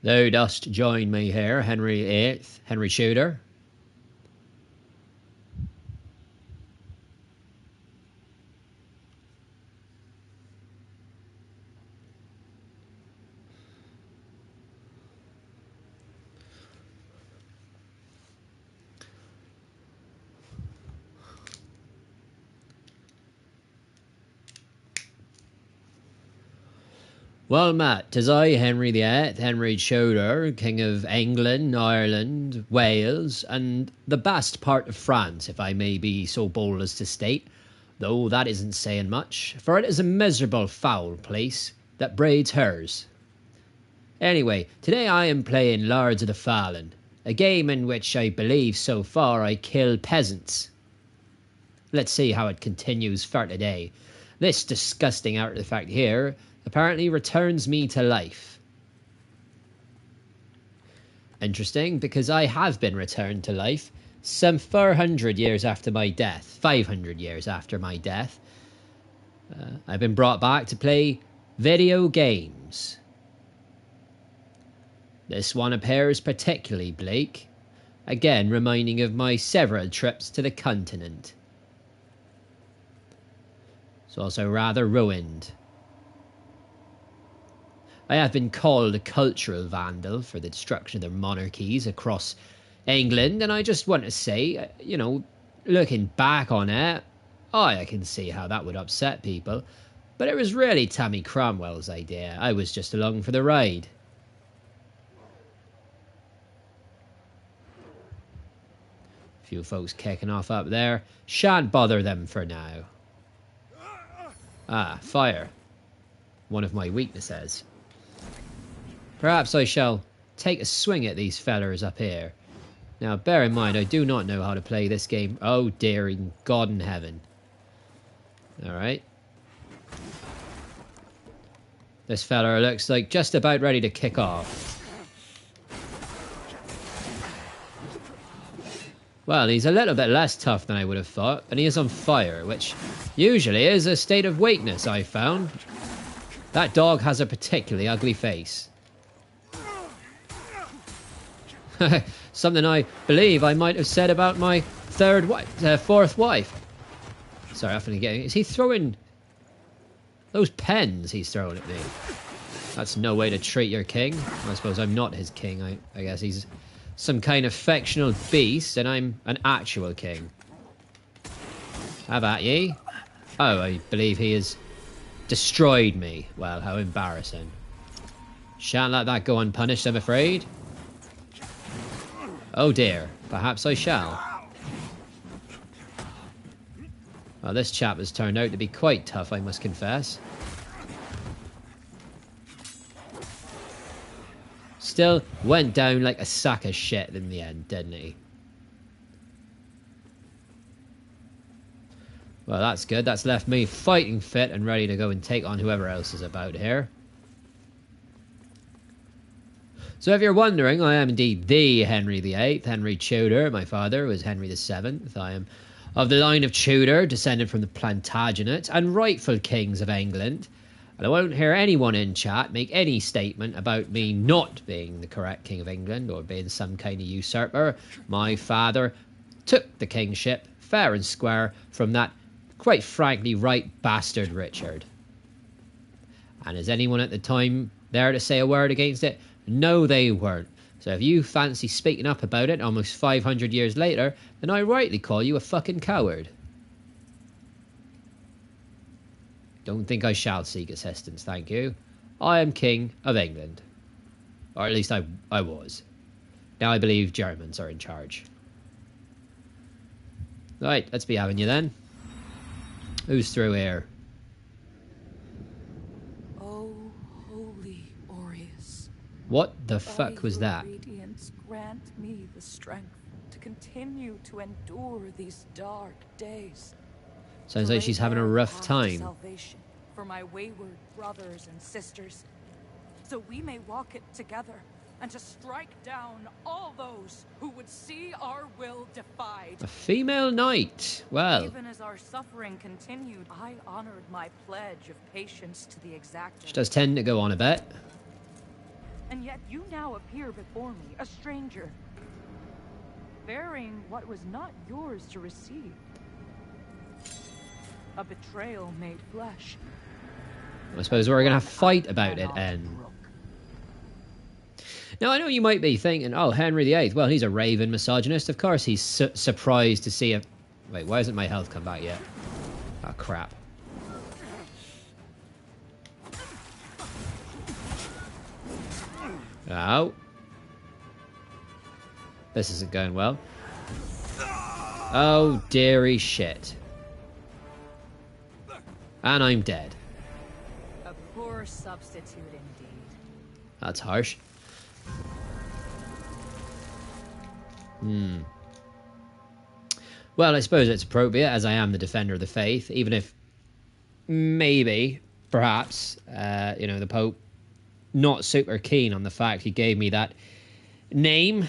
Thou dost join me here, Henry VIII, Henry Tudor. Well, Matt, 'tis I, Henry VIII, Henry Tudor, King of England, Ireland, Wales, and the best part of France, if I may be so bold as to state, though that isn't saying much, for it is a miserable, foul place that breeds hers. Anyway, today I am playing Lords of the Fallen, a game in which I believe so far I kill peasants. Let's see how it continues for today. This disgusting artifact here apparently returns me to life. Interesting, because I have been returned to life some 400 years after my death. 500 years after my death. I've been brought back to play video games. This one appears particularly bleak, again reminding of my several trips to the continent. It's also rather ruined. I have been called a cultural vandal for the destruction of their monarchies across England, and I just want to say, looking back on it, I can see how that would upset people, but it was really Tammy Cromwell's idea. I was just along for the ride. A few folks kicking off up there. Shan't bother them for now. Ah, fire. One of my weaknesses. Perhaps I shall take a swing at these fellers up here. Now, bear in mind, I do not know how to play this game. Oh, dear God in heaven. Alright. This fella looks like just about ready to kick off. Well, he's a little bit less tough than I would have thought, and he is on fire, which usually is a state of weakness, I've found. That dog has a particularly ugly face. Something I believe I might have said about my fourth wife. Sorry, I'm forgetting. Is he throwing those pens he's throwing at me? That's no way to treat your king. I suppose I'm not his king. I guess he's some kind of fictional beast, and I'm an actual king. Have at ye. Oh, I believe he has destroyed me. Well, how embarrassing. Shan't let that go unpunished, I'm afraid. Oh dear, perhaps I shall. Well, this chap has turned out to be quite tough, I must confess. Still went down like a sack of shit in the end, didn't he? Well, that's good. That's left me fighting fit and ready to go and take on whoever else is about here. So if you're wondering, I am indeed the Henry VIII, Henry Tudor. My father was Henry VII. I am of the line of Tudor, descended from the Plantagenets and rightful kings of England. And I won't hear anyone in chat make any statement about me not being the correct king of England or being some kind of usurper. My father took the kingship fair and square from that, quite frankly, right bastard Richard. And is anyone at the time there to say a word against it? No, they weren't. So if you fancy speaking up about it almost 500 years later, then I rightly call you a fucking coward. Don't think I shall seek assistance, thank you. I am King of England. Or at least I was. Now I believe Germans are in charge. Right, let's be having you then. Who's through here? What the fuck was that? Radiance, grant me the strength to continue to endure these dark days. Sounds like she's having a rough time. Salvation for my wayward brothers and sisters, so we may walk it together, and to strike down all those who would see our will defied. A female knight. Well, even as our suffering continued, I honored my pledge of patience to the exactor. She does tend to go on a bit. And yet you now appear before me, a stranger, bearing what was not yours to receive. A betrayal made flesh. I suppose we're going to fight about it, and now, I know you might be thinking, oh, Henry VIII, well, he's a raving misogynist. Of course he's surprised to see a... Wait, why hasn't my health come back yet? Oh, crap. Ow. This isn't going well. Oh, dearie shit. And I'm dead. A poor substitute indeed. That's harsh. Well, I suppose it's appropriate, as I am the defender of the faith, even if maybe, perhaps, you know, the Pope not super keen on the fact he gave me that name.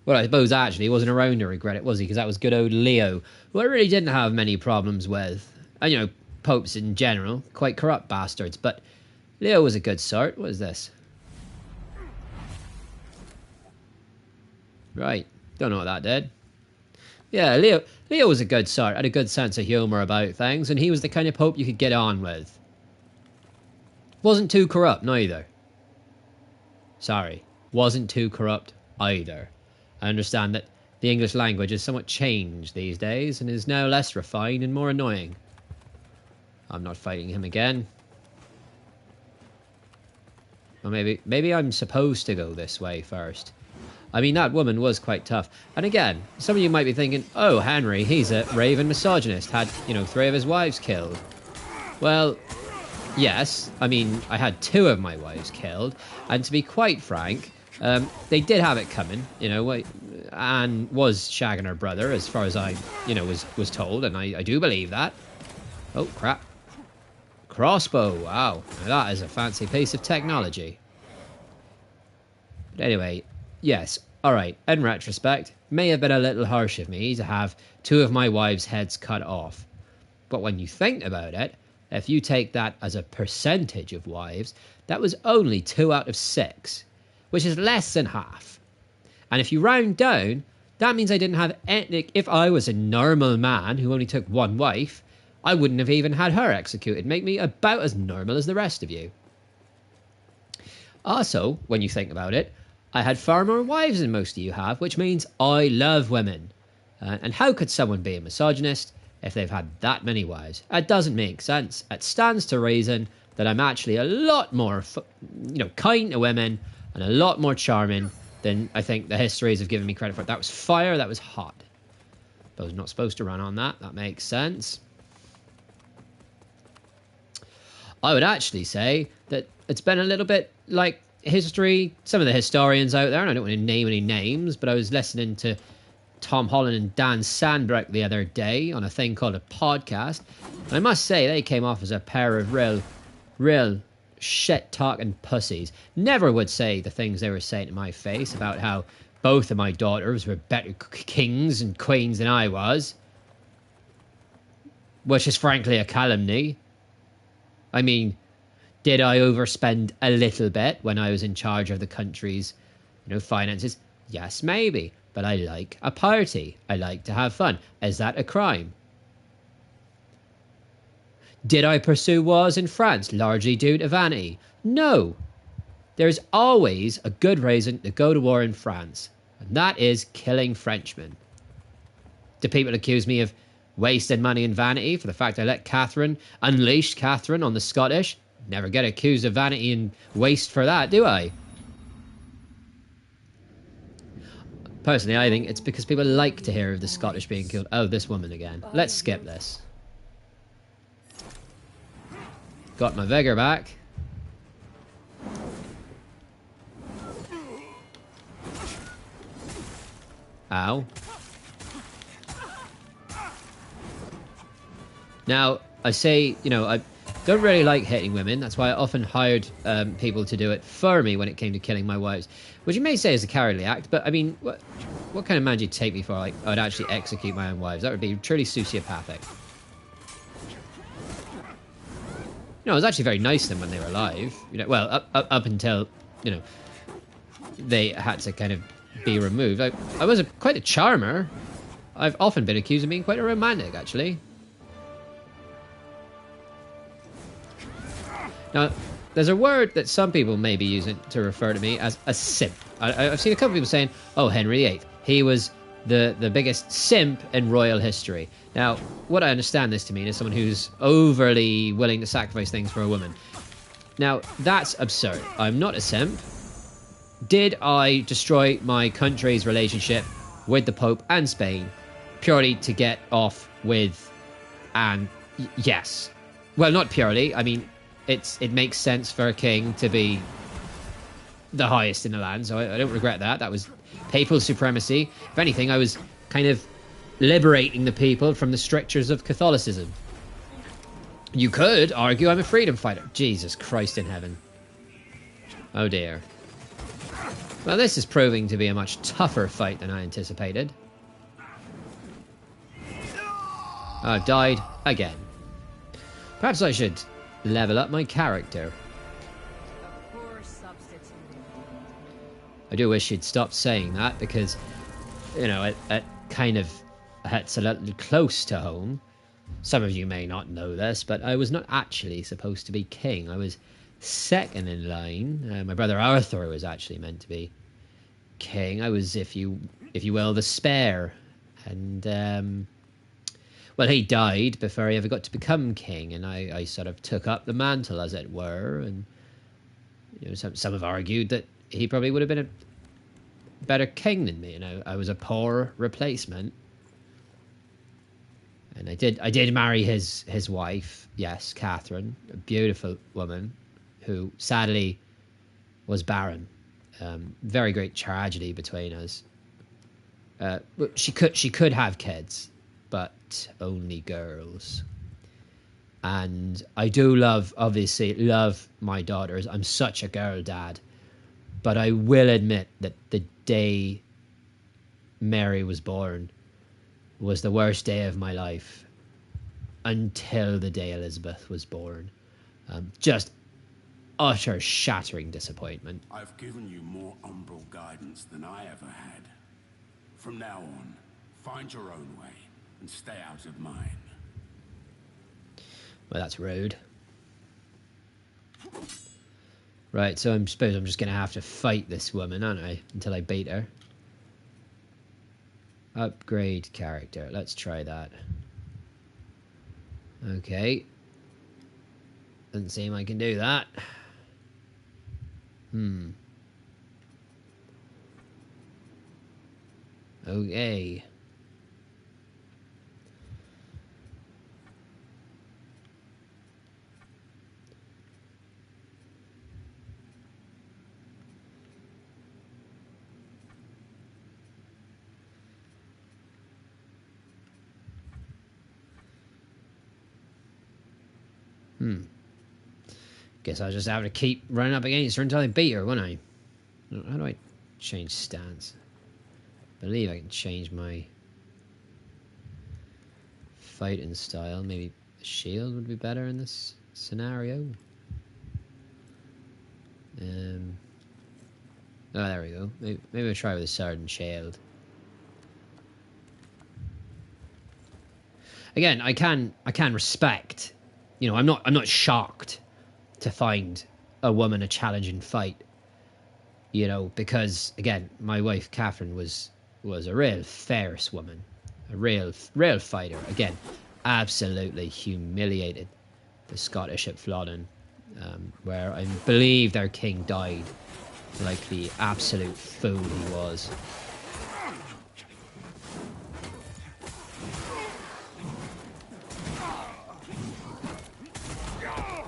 Well, I suppose actually he wasn't around to regret it, was he? Because that was good old Leo, who I really didn't have many problems with. And, you know, popes in general, quite corrupt bastards, but Leo was a good sort. What is this? Right, don't know what that did. Yeah, Leo was a good sort, had a good sense of humour about things, and he was the kind of pope you could get on with. Wasn't too corrupt, neither. Sorry, wasn't too corrupt either. I understand that the English language has somewhat changed these days, and is now less refined and more annoying. I'm not fighting him again. Or maybe I'm supposed to go this way first. I mean, that woman was quite tough. And again, some of you might be thinking, oh, Henry, he's a raving misogynist. Had, you know, 3 of his wives killed. Well, yes. I mean, I had 2 of my wives killed. And to be quite frank, they did have it coming. You know, Anne was shagging her brother, as far as I, you know, was told. And I do believe that. Oh, crap. Crossbow, wow. Now that is a fancy piece of technology. But anyway, yes, alright, in retrospect, may have been a little harsh of me to have 2 of my wives' heads cut off. But when you think about it, if you take that as a percentage of wives, that was only 2 out of 6, which is less than half. And if you round down, that means I didn't have any... If I was a normal man who only took 1 wife, I wouldn't have even had her executed. Make me about as normal as the rest of you. Also, when you think about it, I had far more wives than most of you have, which means I love women. And how could someone be a misogynist if they've had that many wives? It doesn't make sense. It stands to reason that I'm actually a lot more, you know, kind to women and a lot more charming than I think the histories have given me credit for. That was fire, that was hot. But I was not supposed to run on that. That makes sense. I would actually say that it's been a little bit like history. Some of the historians out there, and I don't want to name any names, but I was listening to Tom Holland and Dan Sandbrook the other day on a thing called a podcast. And I must say, they came off as a pair of real shit-talking pussies. Never would say the things they were saying to my face about how both of my daughters were better kings and queens than I was. Which is frankly a calumny. I mean, did I overspend a little bit when I was in charge of the country's, you know, finances? Yes, maybe. But I like a party. I like to have fun. Is that a crime? Did I pursue wars in France largely due to vanity? No. There's always a good reason to go to war in France, and that is killing Frenchmen. Do people accuse me of wasting money in vanity for the fact I let unleashed Catherine on the Scottish? Never get accused of vanity and waste for that, do I? Personally, I think it's because people like to hear of the Scottish being killed. Oh, this woman again. Let's skip this. Got my vigor back. Ow. Now, I say, you know, don't really like hitting women. That's why I often hired people to do it for me when it came to killing my wives, which you may say is a cowardly act, but I mean, what kind of man do you take me for? Like, I'd actually execute my own wives. That would be truly sociopathic. I was actually very nice to them when they were alive. Well, up until, they had to kind of be removed. I was quite a charmer. I've often been accused of being quite a romantic, actually. Now, there's a word that some people may be using to refer to me as a simp. I've seen a couple of people saying, oh, Henry VIII, he was the biggest simp in royal history. Now, what I understand this to mean is someone who's overly willing to sacrifice things for a woman. Now, that's absurd. I'm not a simp. Did I destroy my country's relationship with the Pope and Spain purely to get off with Anne? Yes. Well, not purely. I mean, it makes sense for a king to be the highest in the land, so I don't regret that. That was papal supremacy. If anything, I was kind of liberating the people from the strictures of Catholicism. You could argue I'm a freedom fighter. Jesus Christ in heaven. Oh dear. Well, this is proving to be a much tougher fight than I anticipated. I've died again. Perhaps I should level up my character. I do wish you'd stop saying that because, it kind of hits a little close to home. Some of you may not know this, but I was not actually supposed to be king. I was second in line. My brother Arthur was actually meant to be king. I was, if you will, the spare. And, well, he died before he ever got to become king, and I sort of took up the mantle, as it were. And some have argued that he probably would have been a better king than me. I was a poor replacement. And I did marry his wife, yes, Catherine, a beautiful woman who sadly was barren. Very great tragedy between us. She could have kids, but only girls. And I do obviously love my daughters. I'm such a girl dad. But I will admit that the day Mary was born was the worst day of my life until the day Elizabeth was born. Just utter shattering disappointment. I've given you more umbral guidance than I ever had. From now on, find your own way and stay out of mine. Well, that's rude. Right, so I suppose I'm just going to have to fight this woman, aren't I? Until I beat her. Upgrade character. Let's try that. Okay. Doesn't seem I can do that. Okay. Guess I'll just have to keep running up against her until I beat her, won't I? How do I change stance? I believe I can change my fighting style. Maybe a shield would be better in this scenario. Oh, there we go. Maybe we'll try with a sword and shield. Again, I can respect. I'm not shocked to find a woman a challenging fight. Because again, my wife Catherine was a real fierce woman, a real fighter. Again, absolutely humiliated the Scottish at Flodden, where I believe their king died like the absolute fool he was.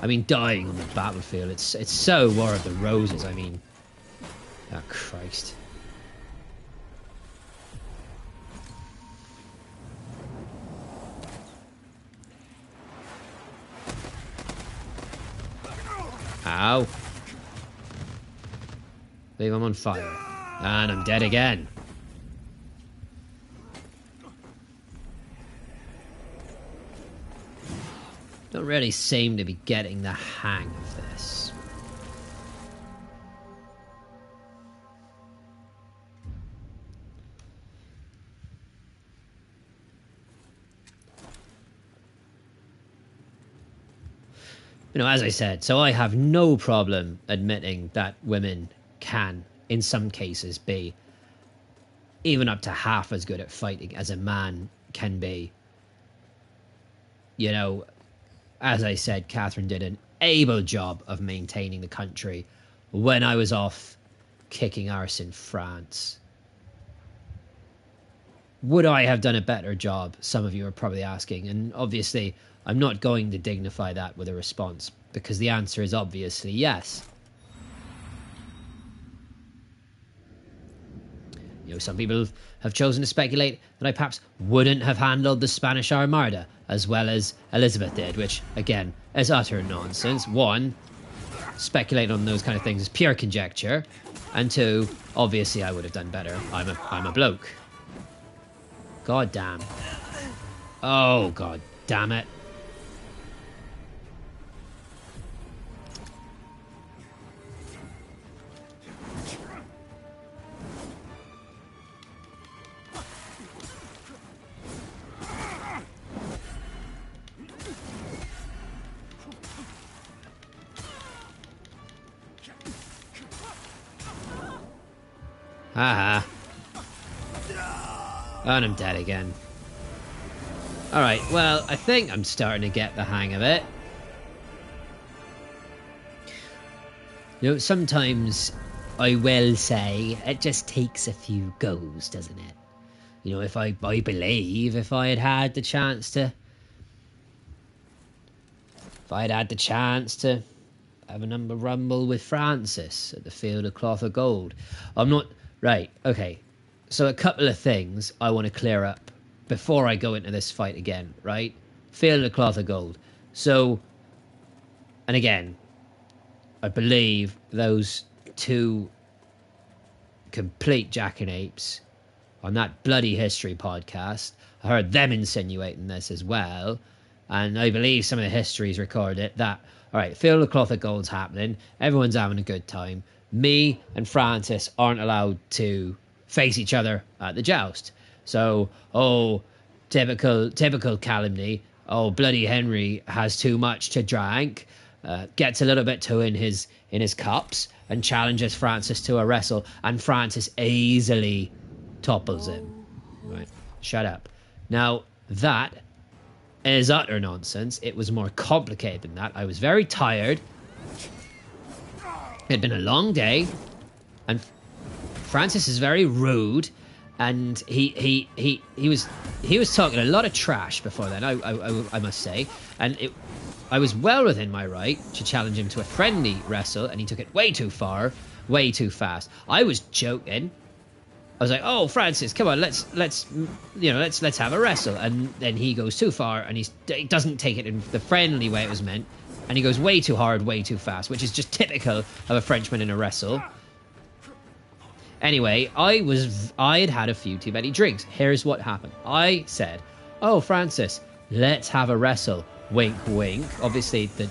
I mean, dying on the battlefield, it's so War of the Roses. I mean, oh Christ. Ow. Leave him on fire. And I'm dead again. Don't really seem to be getting the hang of this. You know, as I said, so I have no problem admitting that women can, in some cases, be even up to half as good at fighting as a man can be. You know, as I said, Catherine did an able job of maintaining the country when I was off kicking arse in France. Would I have done a better job? Some of you are probably asking. And obviously, I'm not going to dignify that with a response, because the answer is obviously yes. You know, some people have chosen to speculate that I perhaps wouldn't have handled the Spanish Armada as well as Elizabeth did, which, again, is utter nonsense. One, speculating on those kind of things is pure conjecture. And two, obviously I would have done better. I'm a bloke. God damn. Oh, god damn it. Haha. And I'm dead again. Alright, well, I think I'm starting to get the hang of it. You know, sometimes I will say it just takes a few goes, doesn't it? You know, I believe if I had had the chance to... If I had had the chance to have a number rumble with Francis at the Field of Cloth of Gold. I'm not... Right, okay. So a couple of things I want to clear up before I go into this fight again, right? Field of Cloth of Gold. So, and again, I believe those two complete jackanapes on that Bloody History podcast, I heard them insinuating this as well, and I believe some of the histories recorded it, that, alright, Field of Cloth of Gold's happening, everyone's having a good time, me and Francis aren't allowed to face each other at the joust. So, oh, typical calumny. Oh, bloody Henry has too much to drink, gets a little bit too in his cups, and challenges Francis to a wrestle, and Francis easily topples him. Right, shut up. Now, that is utter nonsense. It was more complicated than that. I was very tired. It had been a long day, and Francis is very rude, and he was talking a lot of trash before then. I must say, and I was well within my right to challenge him to a friendly wrestle, and he took it way too far, way too fast. I was joking. I was like, "Oh, Francis, come on, let's have a wrestle." And then he goes too far, and he doesn't take it in the friendly way it was meant, and he goes way too hard, way too fast, which is just typical of a Frenchman in a wrestle. Anyway, I had had a few too many drinks. Here's what happened. I said, "Oh, Francis, let's have a wrestle." Wink, wink. Obviously, the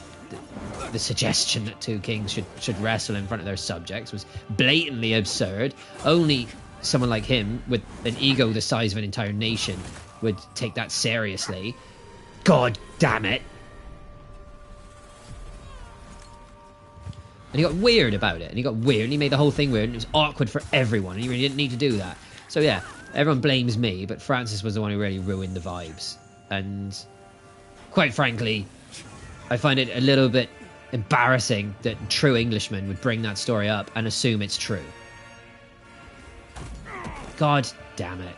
suggestion that two kings should wrestle in front of their subjects was blatantly absurd. Only someone like him, with an ego the size of an entire nation, would take that seriously. God damn it. And he got weird about it, and he made the whole thing weird, and it was awkward for everyone, and he really didn't need to do that. So yeah, everyone blames me, but Francis was the one who really ruined the vibes. And quite frankly, I find it a little bit embarrassing that true Englishmen would bring that story up and assume it's true. God damn it.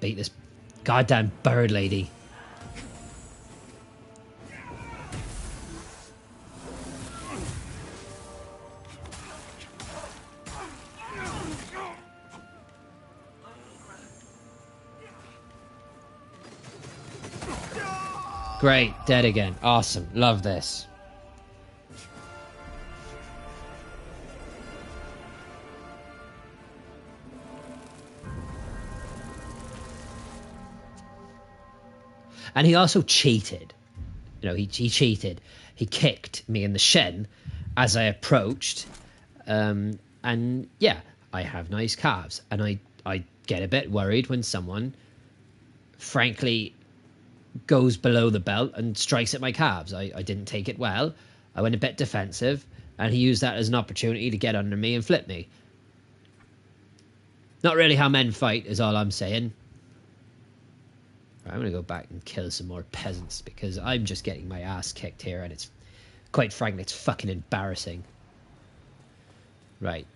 Beat this goddamn bird lady. Great, dead again. Awesome, love this. And he also cheated. You know, he cheated. He kicked me in the shin as I approached. And yeah, I have nice calves. And I get a bit worried when someone, frankly, goes below the belt and strikes at my calves. I didn't take it well. I went a bit defensive. And he used that as an opportunity to get under me and flip me. Not really how men fight, is all I'm saying. I'm going to go back and kill some more peasants because I'm just getting my ass kicked here and it's, quite frankly, it's fucking embarrassing. Right.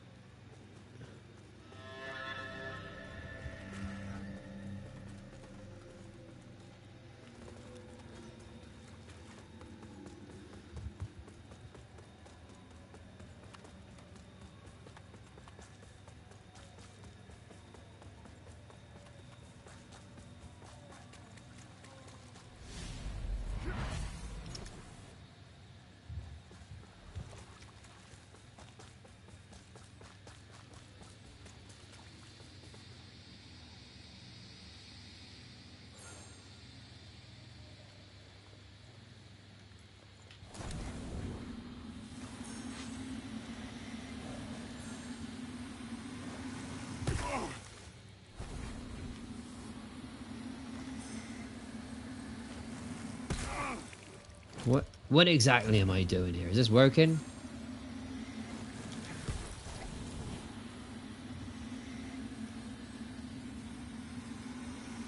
What exactly am I doing here? Is this working?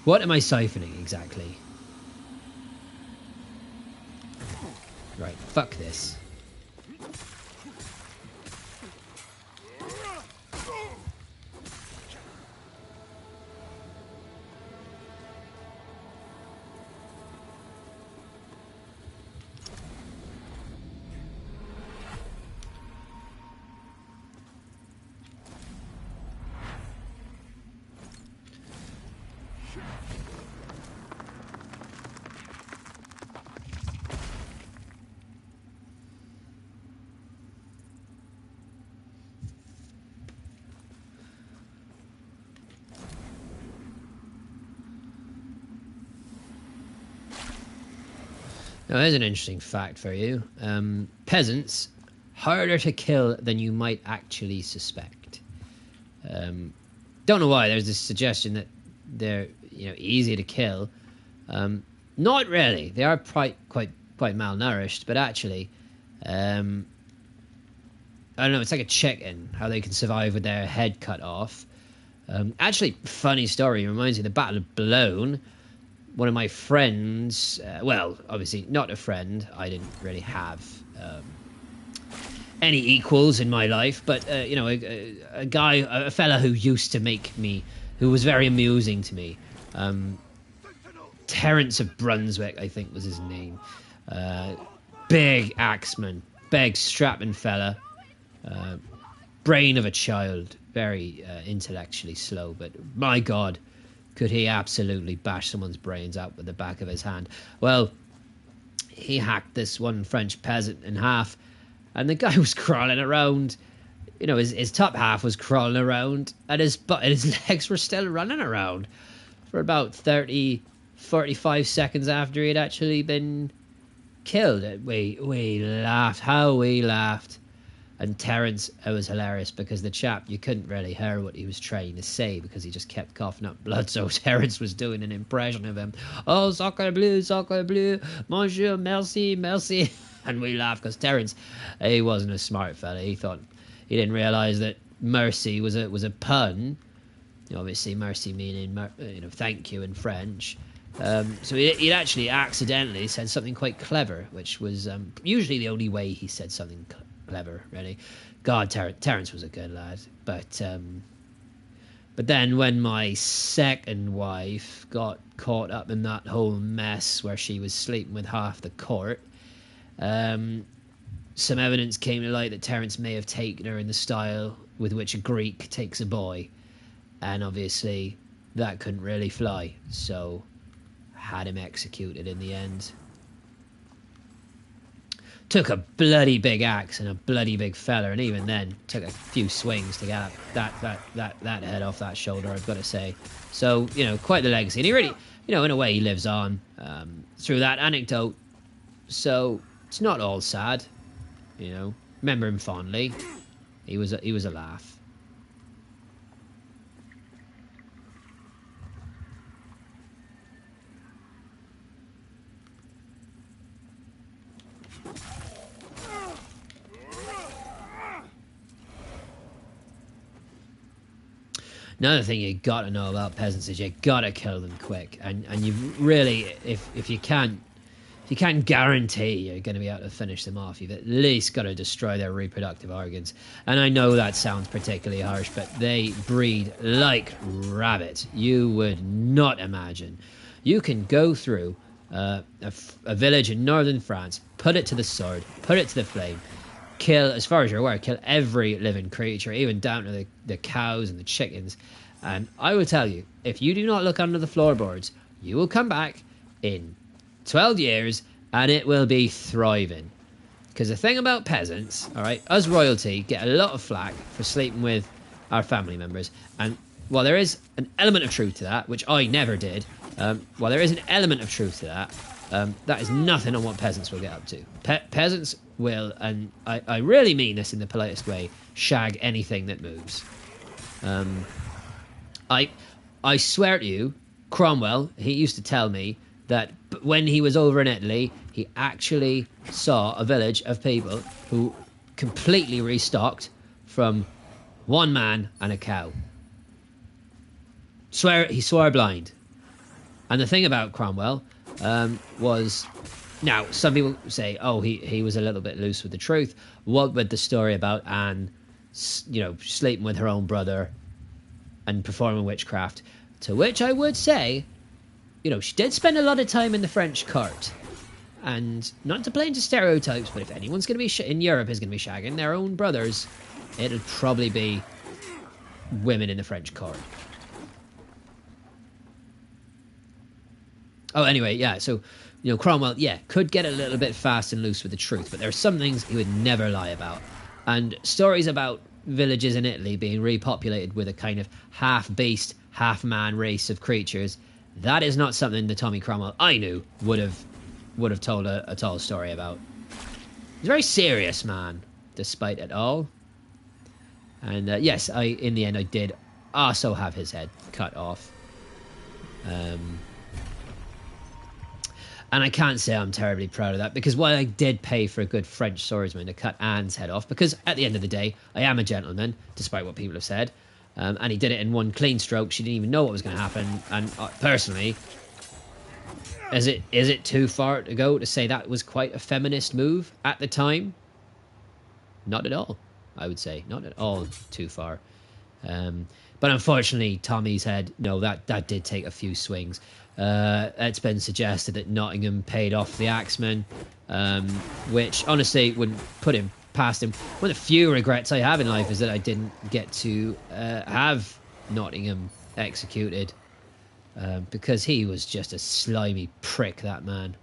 What am I siphoning exactly? Right, fuck this. Now, here's an interesting fact for you. Peasants, harder to kill than you might actually suspect. Don't know why. There's this suggestion that they're, easy to kill. Not really. They are quite malnourished, but actually, I don't know. It's like a chicken, how they can survive with their head cut off. Actually, funny story. It reminds me of the Battle of Boulogne. One of my friends, well, obviously not a friend. I didn't really have any equals in my life, but a guy, a fella who used to make me, who was very amusing to me. Terence of Brunswick, I think was his name. Big axeman, big strapping fella, brain of a child, very intellectually slow, but my God, could he absolutely bash someone's brains out with the back of his hand. Well, he hacked this one French peasant in half, and the guy was crawling around. His top half was crawling around, and his legs were still running around for about 30, 45 seconds after he had actually been killed. We laughed. How we laughed. And Terence, it was hilarious because the chap, you couldn't really hear what he was trying to say because he just kept coughing up blood. So Terence was doing an impression of him. Oh, sacre bleu, monsieur, merci, merci. And we laughed because Terence, he wasn't a smart fella. He didn't realise that mercy was a pun. Obviously, mercy meaning, thank you in French. So he'd actually accidentally said something quite clever, which was usually the only way he said something clever, really. God, Terence was a good lad. But then when my second wife got caught up in that whole mess where she was sleeping with half the court, some evidence came to light that Terence may have taken her in the style with which a Greek takes a boy. And obviously that couldn't really fly, so had him executed in the end. took a bloody big axe and a bloody big fella, and even then took a few swings to get that head off that shoulder, I've got to say. So, you know, quite the legacy. And he really, you know, in a way he lives on through that anecdote. So it's not all sad, you know. Remember him fondly. He was a laugh. Another thing you got to know about peasants is you got to kill them quick, and you really, if you can't guarantee you're going to be able to finish them off, you've at least got to destroy their reproductive organs. And I know that sounds particularly harsh, but they breed like rabbits. You would not imagine. You can go through a village in northern France, put it to the sword, put it to the flame, kill, as far as you're aware, kill every living creature, even down to the cows and the chickens. And I will tell you, if you do not look under the floorboards, you will come back in 12 years and it will be thriving. Because the thing about peasants, all right, us royalty get a lot of flack for sleeping with our family members. And while there is an element of truth to that, which I never did, while there is an element of truth to that, that is nothing on what peasants will get up to. Peasants will, and I really mean this in the politest way, shag anything that moves. I swear to you, Cromwell, he used to tell me that when he was over in Italy, he actually saw a village of people who completely restocked from one man and a cow. He swore blind. And the thing about Cromwell was, now some people say, oh, he was a little bit loose with the truth. What with the story about Anne, you know, sleeping with her own brother and performing witchcraft? To which I would say, you know, she did spend a lot of time in the French court. And not to play into stereotypes, but if anyone's going to be in Europe is going to be shagging their own brothers, it'll probably be women in the French court. Oh, anyway, yeah, so, you know, Cromwell, yeah, could get a little bit fast and loose with the truth, but there are some things he would never lie about. And stories about villages in Italy being repopulated with a kind of half-beast, half-man race of creatures, that is not something the Tommy Cromwell I knew would have told a tall story about. He's a very serious man, despite it all. And yes, in the end, I did also have his head cut off. And I can't say I'm terribly proud of that, because while I did pay for a good French swordsman to cut Anne's head off, because at the end of the day, I am a gentleman, despite what people have said, and he did it in one clean stroke. She didn't even know what was going to happen. And personally, is it too far to go to say that was quite a feminist move at the time? Not at all, I would say. Not at all too far. But unfortunately, Tommy's head, no, that did take a few swings. It's been suggested that Nottingham paid off the Axeman, which honestly wouldn't put him past him. One of the few regrets I have in life is that I didn't get to have Nottingham executed, because he was just a slimy prick, that man.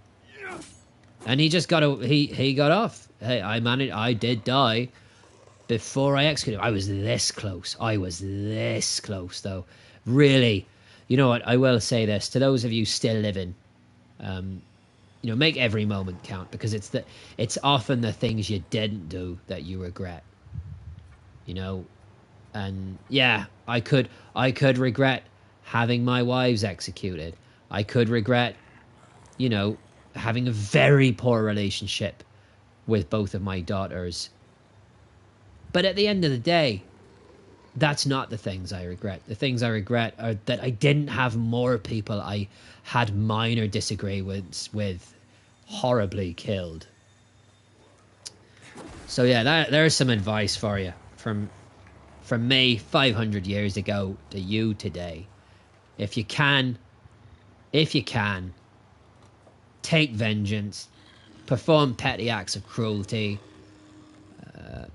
And he just he got off. Hey, I did die before I executed him. I was this close, though. Really. You know what? I will say this to those of you still living. You know, make every moment count, because it's often the things you didn't do that you regret. You know, and yeah, I could regret having my wives executed. I could regret, you know, having a very poor relationship with both of my daughters. But at the end of the day, that's not the things I regret. The things I regret are that I didn't have more people I had minor disagreements with horribly killed. So yeah, there's some advice for you from me 500 years ago to you today. If you can, take vengeance, perform petty acts of cruelty,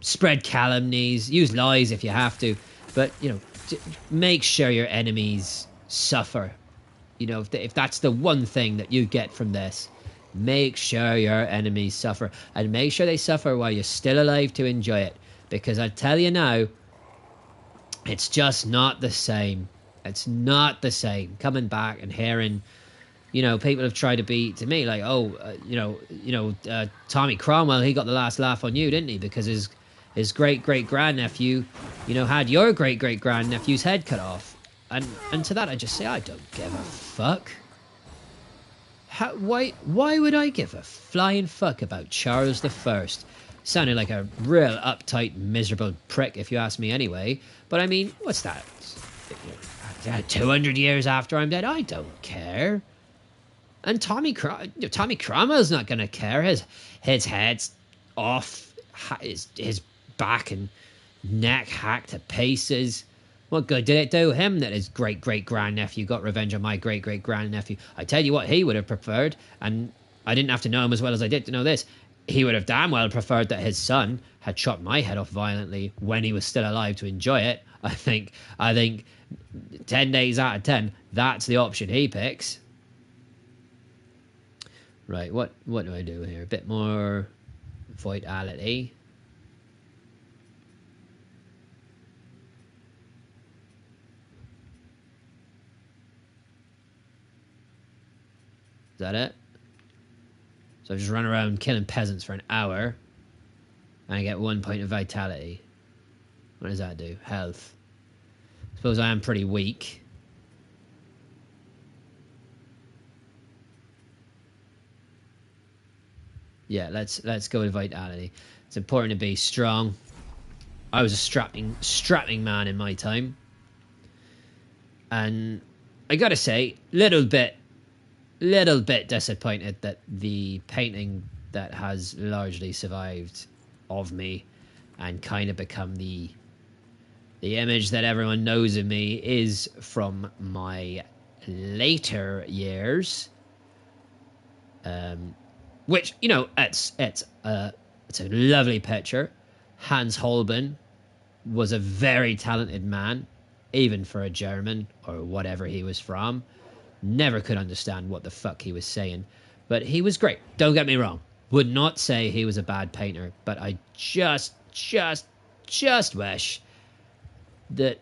spread calumnies, use lies if you have to, but, you know, make sure your enemies suffer. You know, if that's the one thing that you get from this, Make sure your enemies suffer, and make sure they suffer while you're still alive to enjoy it. Because I tell you now, it's just not the same. It's not the same. Coming back and hearing, people have tried to be to me like, Tommy Cromwell, he got the last laugh on you, didn't he? Because his great grandnephew, had your great grandnephew's head cut off. And to that I just say, I don't give a fuck. Why would I give a flying fuck about Charles I? Sounded like a real uptight, miserable prick, if you ask me anyway. But I mean, what's that? 200 years after I'm dead? I don't care. And Tommy Cromwell's not going to care. His head's off, his back and neck hacked to pieces. What good did it do him that his great-great-grandnephew got revenge on my great-great-grandnephew? I tell you what he would have preferred, and I didn't have to know him as well as I did to know this. He would have damn well preferred that his son had chopped my head off violently when he was still alive to enjoy it. I think 10 days out of 10, that's the option he picks. Right, what do I do here? A bit more vitality. Is that it? So I just run around killing peasants for an hour and I get 1 point of vitality. What does that do? Health. I suppose I am pretty weak. Yeah, let's go with vitality. It's important to be strong. I was a strapping man in my time. And I gotta say, little bit disappointed that the painting that has largely survived of me and kind of become the image that everyone knows of me is from my later years. Which, it's a lovely picture. Hans Holbein was a very talented man, even for a German or whatever he was from. Never could understand what the fuck he was saying, but he was great. Don't get me wrong. Would not say he was a bad painter, but I just wish that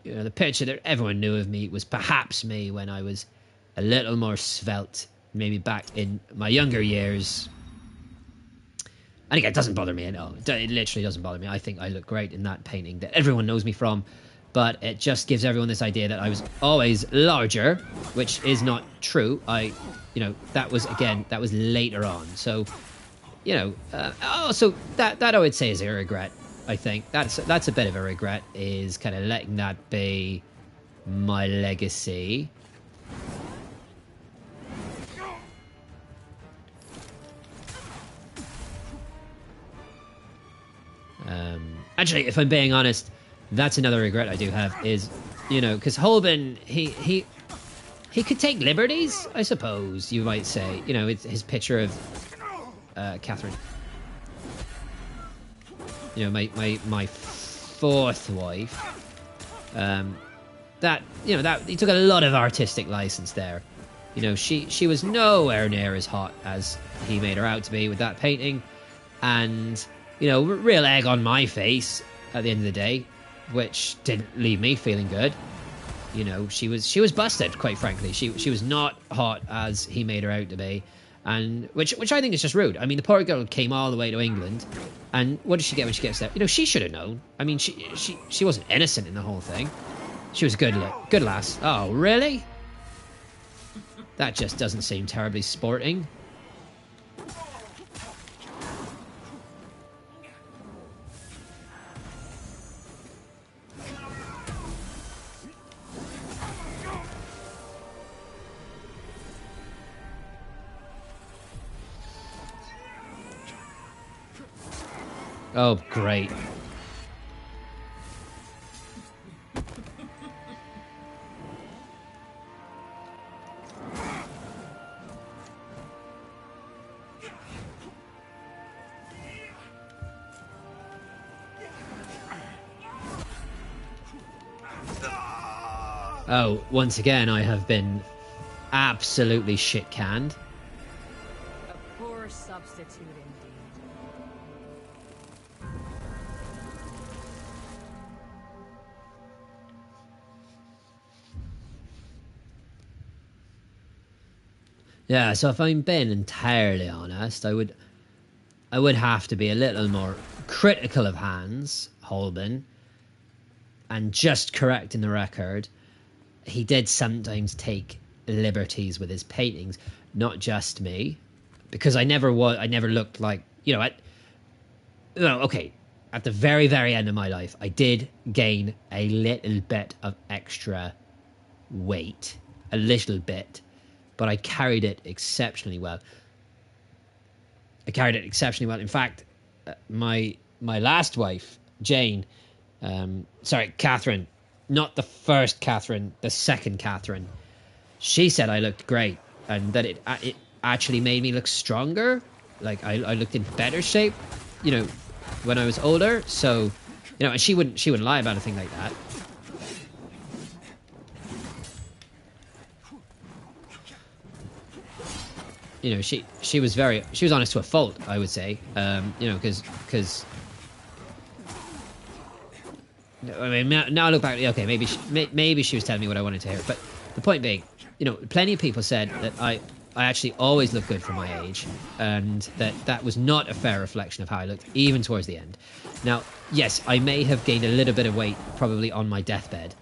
the picture that everyone knew of me was perhaps me when I was a little more svelte, maybe back in my younger years. And again, it doesn't bother me at all. It literally doesn't bother me. I think I look great in that painting that everyone knows me from. But it just gives everyone this idea that I was always larger, which is not true. That was later on. So, also that I would say is a regret. I think that's a bit of a regret, is kind of letting that be my legacy. Actually, if I'm being honest, that's another regret I do have is, because Holbein, he could take liberties, I suppose you might say. It's his picture of Catherine. My fourth wife. That he took a lot of artistic license there. She was nowhere near as hot as he made her out to be with that painting, and real egg on my face at the end of the day, which didn't leave me feeling good. She was busted, quite frankly. She was not hot as he made her out to be, and which I think is just rude. I mean, the poor girl came all the way to England, and what does she get when she gets there? She should have known. I mean, she wasn't innocent in the whole thing. She was good lass. Oh, really? That just doesn't seem terribly sporting. Oh, great. Oh, once again, I have been absolutely shit-canned. Fortitude indeed. Yeah, so if I'm being entirely honest, I would have to be a little more critical of Hans Holbein and just correcting the record. He did sometimes take liberties with his paintings, not just me, because I never looked like, okay, at the very, very end of my life, I did gain a little bit of extra weight, a little bit, but I carried it exceptionally well. In fact, my last wife, Jane, Catherine, not the first Catherine, the second Catherine, she said I looked great and that it actually made me look stronger. Like I looked in better shape, when I was older. So, and she wouldn't lie about a thing like that. She was honest to a fault, I would say. Because I mean, now I look back. Okay, maybe she was telling me what I wanted to hear. But the point being, plenty of people said that I actually always looked good for my age, and that was not a fair reflection of how I looked, even towards the end. Now, yes, I may have gained a little bit of weight, probably on my deathbed.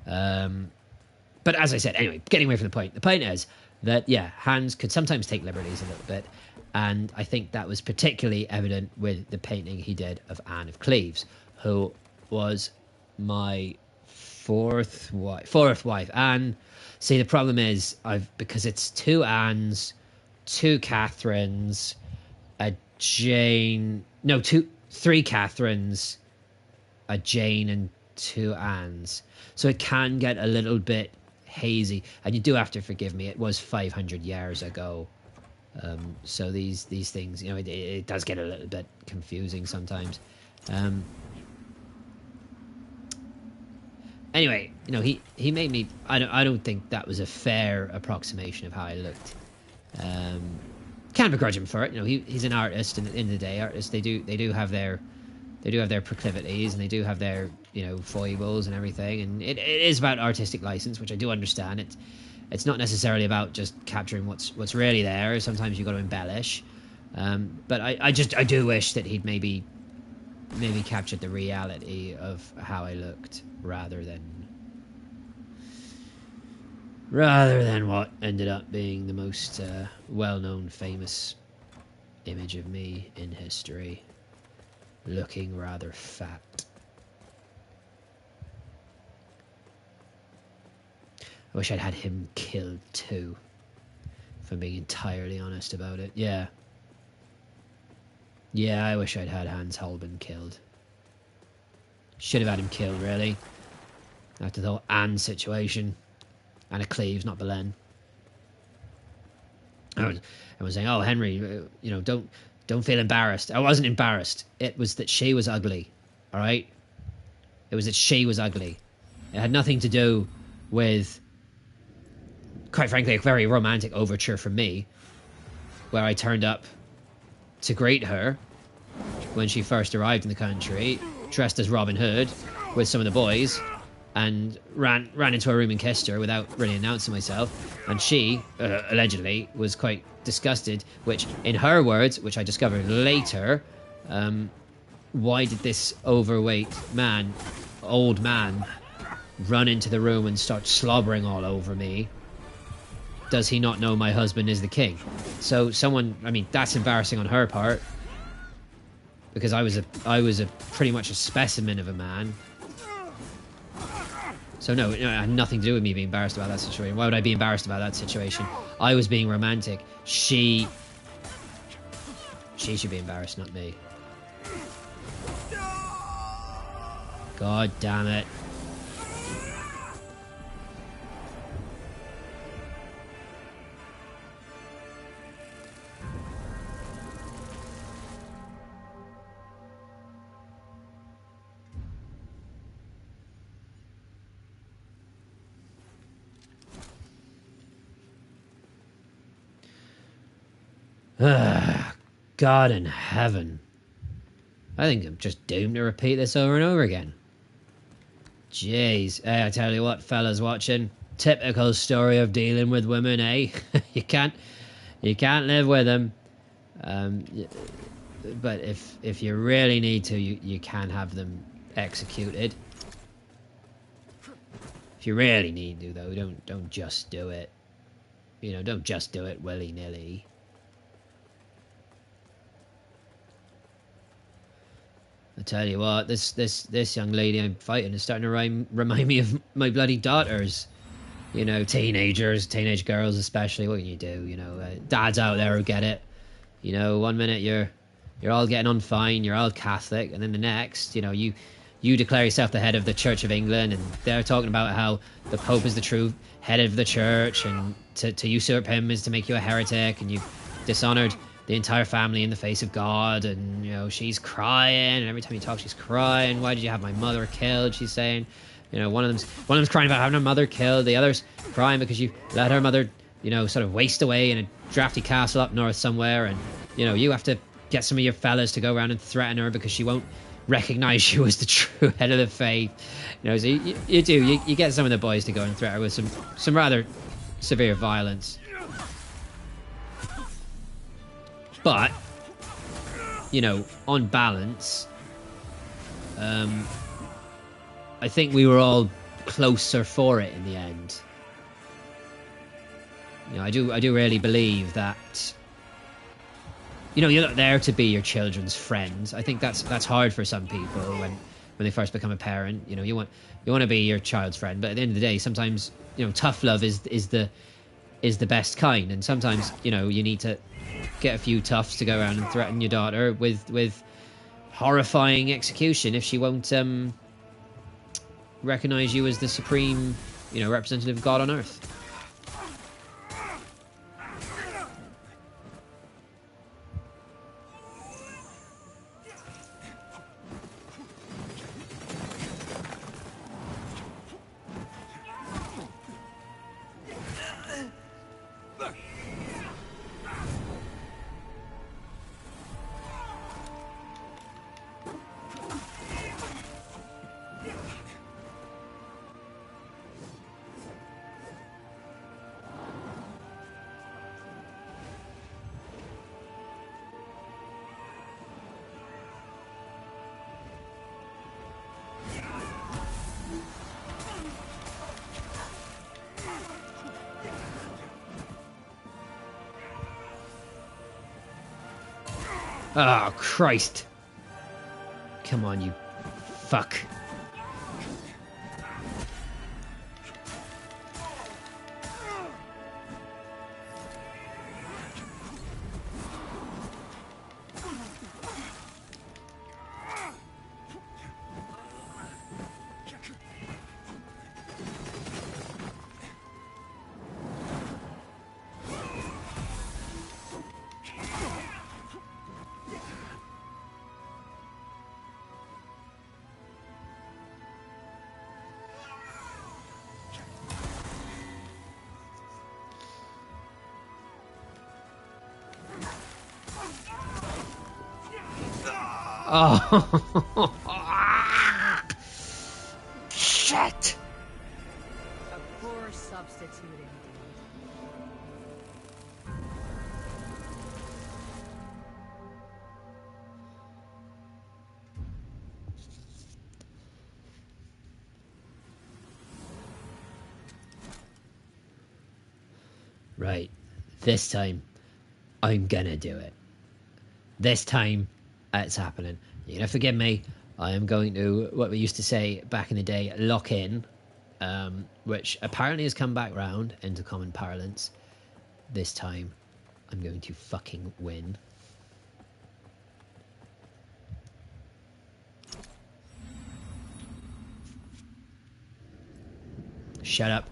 But as I said, anyway, getting away from the point. The point is that, yeah, Hans could sometimes take liberties a little bit, and I think that was particularly evident with the painting he did of Anne of Cleves, who was my fourth wife. Anne. See, the problem is because it's two Annes, two Catherines, three Catherines, a Jane, and two Annes. So it can get a little bit hazy, and you do have to forgive me. It was 500 years ago, so these things, it does get a little bit confusing sometimes. Anyway, he made me. I don't think that was a fair approximation of how I looked. Can't begrudge him for it. He's an artist, and in the day, artists they do have their proclivities, and they do have their foibles and everything. And it is about artistic license, which I do understand. It's not necessarily about just capturing what's really there. Sometimes you got to embellish. But I do wish that he'd maybe captured the reality of how I looked rather than what ended up being the most well-known, famous image of me in history, looking rather fat. I wish I'd had him killed too, if I'm being entirely honest about it. Yeah, I wish I'd had Hans Holbein killed. Should have had him killed, really. After the whole Anne situation. Anna Cleves, not Boleyn. I was saying, oh, Henry, don't feel embarrassed. I wasn't embarrassed. It was that she was ugly, all right? It was that she was ugly. It had nothing to do with, quite frankly, a very romantic overture from me, where I turned up to greet her when she first arrived in the country, dressed as Robin Hood with some of the boys, and ran into her room and kissed her without really announcing myself. And she, allegedly, was quite disgusted, which, in her words, which I discovered later, why did this overweight old man, run into the room and start slobbering all over me? Does he not know my husband is the king? So that's embarrassing on her part, because I was a pretty much a specimen of a man. So no, it had nothing to do with me being embarrassed about that situation. Why would I be embarrassed about that situation? I was being romantic. She should be embarrassed, not me. God damn it. God in heaven. I think I'm just doomed to repeat this over and over again. Jeez. Hey, I tell you what, fellas watching. Typical story of dealing with women, eh? You can't live with them. But if you really need to, you can have them executed. If you really need to, though, don't just do it. You know, don't just do it willy-nilly. I tell you what, this young lady I'm fighting is starting to remind me of my bloody daughters. You know, teenage girls especially. What can you do? You know, dads out there who get it. You know, one minute you're all getting on fine, you're all Catholic, and then the next, you know, you declare yourself the head of the Church of England, and they're talking about how the Pope is the true head of the Church, and to usurp him is to make you a heretic, and you've dishonored the entire family in the face of God. And you know, she's crying, and every time you talk she's crying. Why did you have my mother killed, she's saying. You know, one of them's crying about having her mother killed, the other's crying because you let her mother, you know, sort of waste away in a drafty castle up north somewhere. And you know, you have to get some of your fellas to go around and threaten her because she won't recognize you as the true head of the faith. You know, so you get some of the boys to go and threaten her with some rather severe violence. But, you know, on balance, I think we were all closer for it in the end. You know, I do really believe that, you know, you're not there to be your children's friends. I think that's hard for some people when they first become a parent. You know, you want to be your child's friend, but at the end of the day, sometimes, you know, tough love is the best kind, and sometimes, you know, you need to get a few toughs to go around and threaten your daughter with horrifying execution if she won't recognize you as the supreme, you know, representative of God on earth. Oh, Christ. Come on, you fuck. Oh, shit! A poor substitute indeed. Right, this time I'm gonna do it. This time it's happening. You're gonna forgive me. I am going to, what we used to say back in the day, lock in, which apparently has come back round into common parlance. This time I'm going to fucking win. Shut up.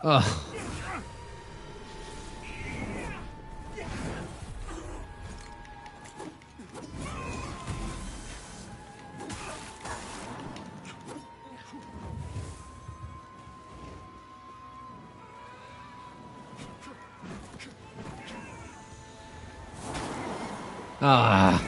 Oh. Ah.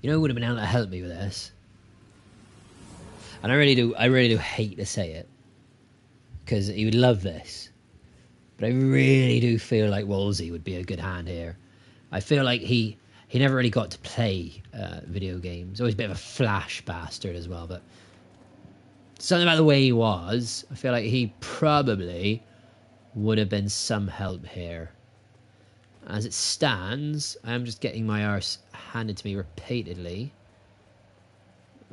You know who would have been able to help me with this? And I really do hate to say it. Because he would love this. But I really do feel like Wolsey would be a good hand here. I feel like he never really got to play video games. Always a bit of a flash bastard as well. But something about the way he was, I feel like he probably would have been some help here. As it stands, I am just getting my arse handed to me repeatedly.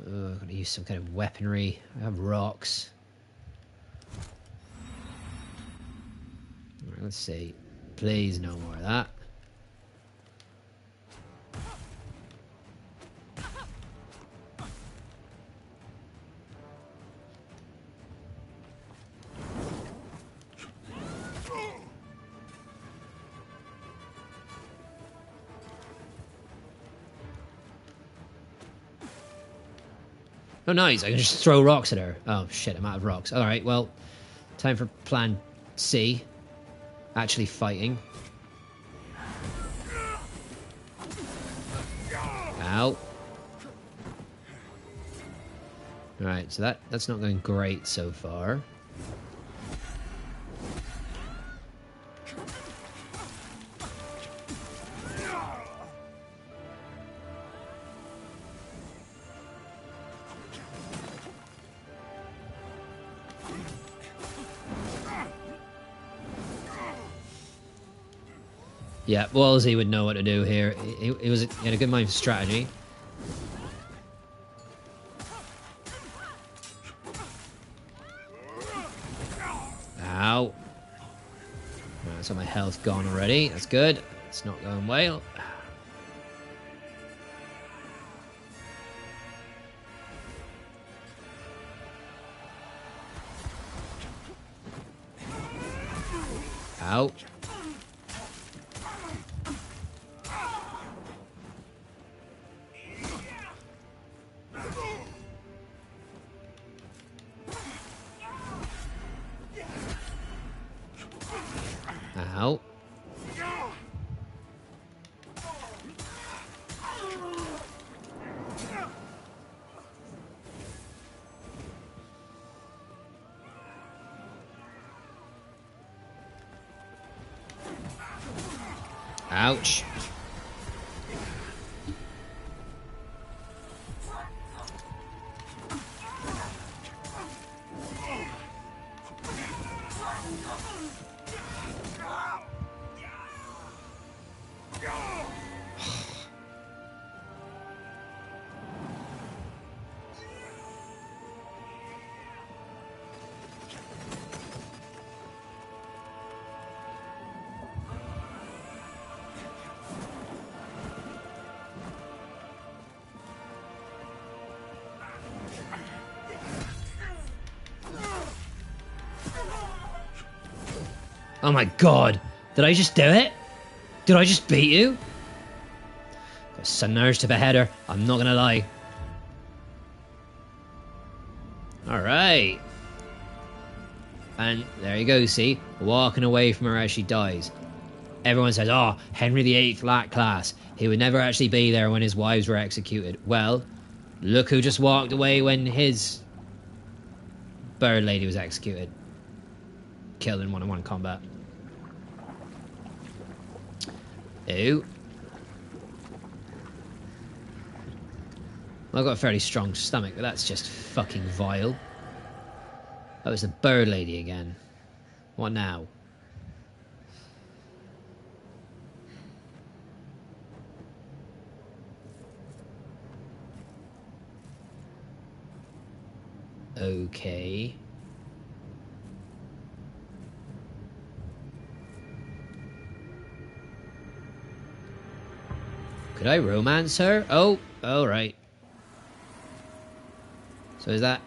Oh, I've got to use some kind of weaponry. I have rocks. Right, let's see. Please, no more of that. Oh, nice. I can just throw rocks at her. Oh, shit. I'm out of rocks. All right, well, time for plan C. Actually fighting. Ow. All right, so that's not going great so far. Yeah, Wolsey would know what to do here. He had a good mind for strategy. Ow. Right, so my health gone already. That's good. It's not going well. Ow. Ow. Ouch. Oh my god. Did I just do it? Did I just beat you? Got some nerves to behead her. I'm not gonna lie. Alright. And there you go, see? Walking away from her as she dies. Everyone says, oh, Henry VIII lacked class. He would never actually be there when his wives were executed. Well, look who just walked away when his bird lady was executed. Killed in one-on-one combat. Ew. I've got a fairly strong stomach, but that's just fucking vile. Oh, it's the bird lady again. What now? Okay. Could I romance her? Oh, all right. So is that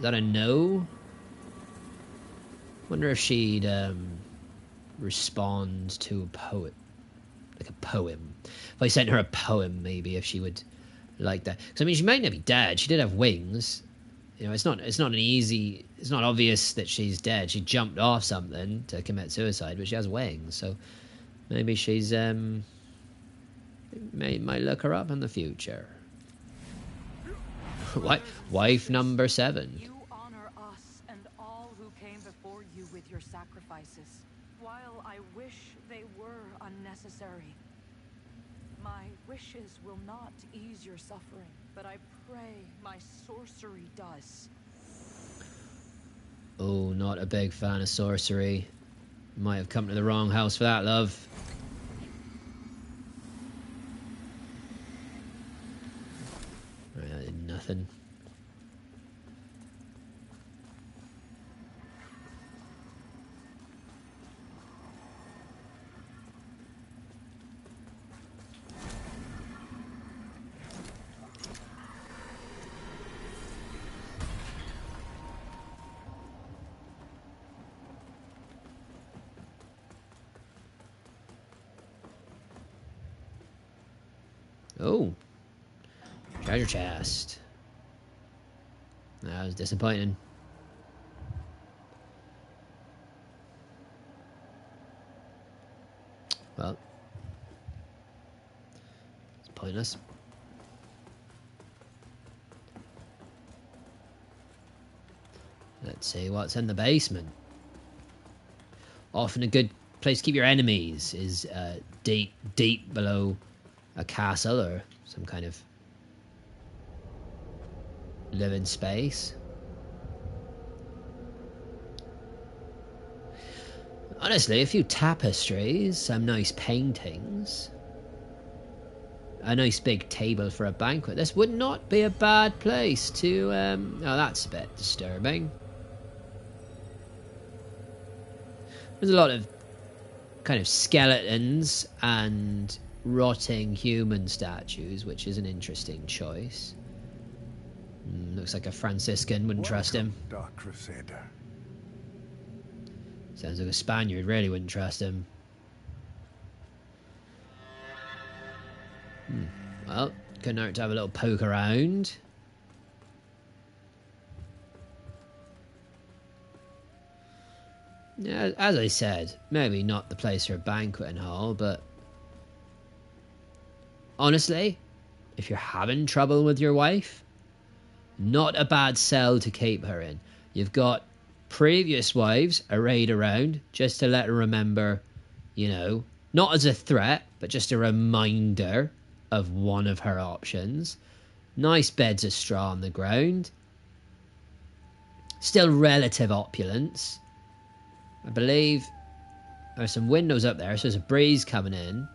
a no? Wonder if she'd respond to a poet, like a poem. If I sent her a poem, maybe if she would like that. Because I mean, she might not be dead. She did have wings. You know, it's not an easy. It's not obvious that she's dead. She jumped off something to commit suicide, but she has wings. So maybe she's might look her up in the future. Wife number 7. You honor us and all who came before you with your sacrifices. While I wish they were unnecessary, my wishes will not ease your suffering, but I pray my sorcery does. Oh, not a big fan of sorcery. Might have come to the wrong house for that, love. Right, I did nothing. Oh. Treasure chest. That was disappointing. Well. It's pointless. Let's see what's in the basement. Often a good place to keep your enemies is deep below a castle or some kind of living space. Honestly, a few tapestries, some nice paintings, a nice big table for a banquet. This would not be a bad place to... oh, that's a bit disturbing. There's a lot of kind of skeletons and rotting human statues, which is an interesting choice. Looks like a Franciscan, wouldn't trust him. Dark Crusader. Sounds like a Spaniard, really wouldn't trust him. Well, couldn't hurt to have a little poke around. Yeah, as I said, maybe not the place for a banqueting hall, but honestly, if you're having trouble with your wife, not a bad cell to keep her in. You've got previous wives arrayed around just to let her remember, you know, not as a threat, but just a reminder of one of her options. Nice beds of straw on the ground. Still relative opulence. I believe there's some windows up there, so there's a breeze coming in.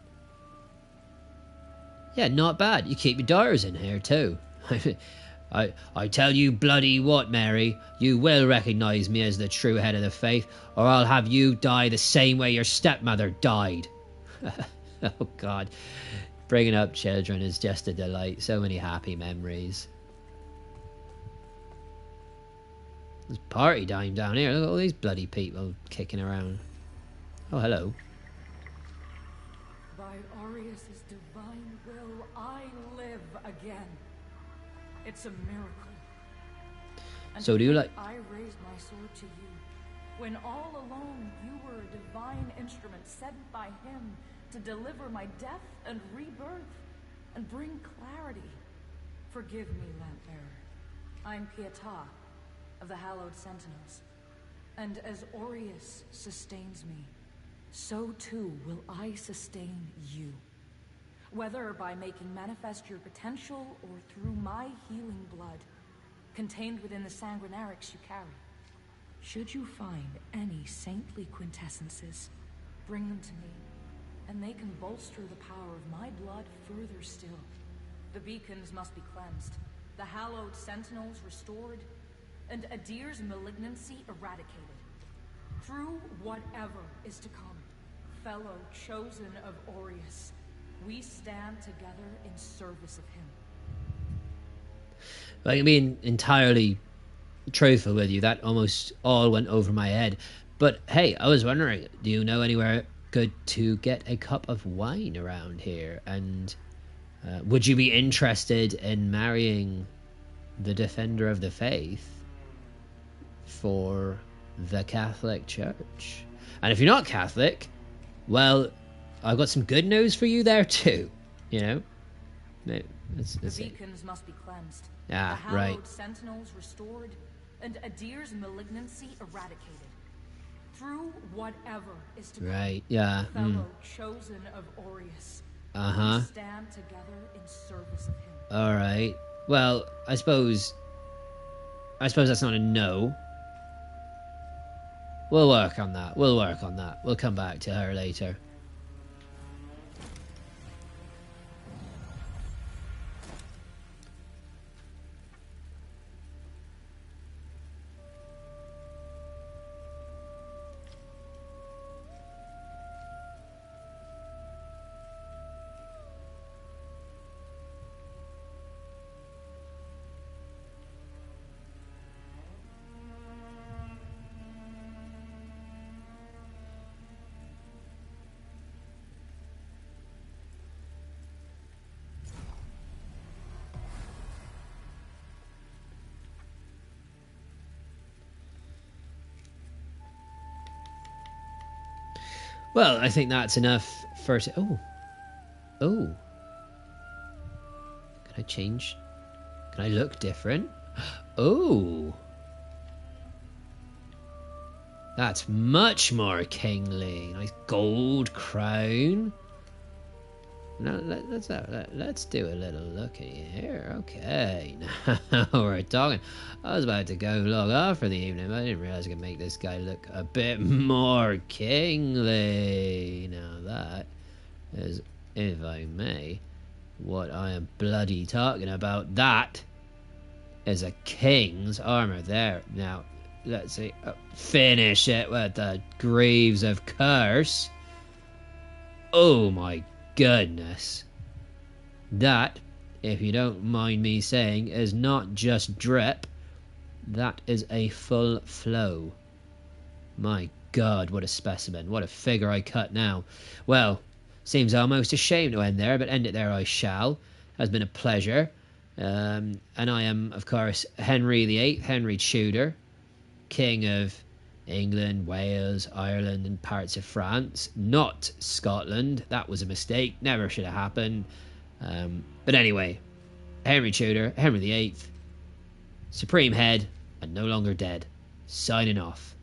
Yeah, not bad. You keep your daughters in here too. I tell you bloody what, Mary, you will recognise me as the true head of the faith, or I'll have you die the same way your stepmother died. Oh God, bringing up children is just a delight. So many happy memories. There's party time down here. Look at all these bloody people kicking around. Oh, hello. By Aureus' divine will, I live again. It's a miracle. And So do you like... I raised my sword to you. When all alone you were a divine instrument sent by him to deliver my death and rebirth and bring clarity. Forgive me, Lampbearer. I'm Pietà of the Hallowed Sentinels. And as Aureus sustains me, so too will I sustain you. Whether by making manifest your potential or through my healing blood, contained within the sanguinarics you carry. Should you find any saintly quintessences, bring them to me, and they can bolster the power of my blood further still. The beacons must be cleansed, the hallowed sentinels restored, and Adir's malignancy eradicated. Through whatever is to come, fellow chosen of Aureus, we stand together in service of him. Like, being entirely truthful with you, that almost all went over my head. But hey, I was wondering, do you know anywhere good to get a cup of wine around here? And would you be interested in marrying the defender of the faith for the Catholic Church? And if you're not Catholic, well, I've got some good news for you there too. You know, the beacons must be cleansed. Ah, the right. hallowed sentinels restored, and Adir's malignancy eradicated. Through whatever is to come, right? Yeah. fellow chosen of Aureus, Uh-huh. we stand together in service of him. All right. Well, I suppose that's not a no. We'll work on that. We'll come back to her later. Well, I think that's enough for... Oh. Can I change? Can I look different? Oh. That's much more kingly. Nice gold crown. Now, let's do a little looky here. Okay, now we're talking. I was about to go log off for the evening, but I didn't realize I could make this guy look a bit more kingly. Now that is, if I may, what I am bloody talking about. That is a king's armor there. Now, let's see. Finish it with the Greaves of Curse. Oh my goodness. That, if you don't mind me saying, is not just drip. That is a full flow. My God, what a specimen. What a figure I cut now. Well, seems almost a shame to end there, but end it there I shall. Has been a pleasure. And I am, of course, Henry VIII, Henry Tudor, King of England, Wales, Ireland, and parts of France. Not Scotland. That was a mistake. Never should have happened. But anyway, Henry Tudor, Henry VIII, Supreme Head, and no longer dead. Signing off.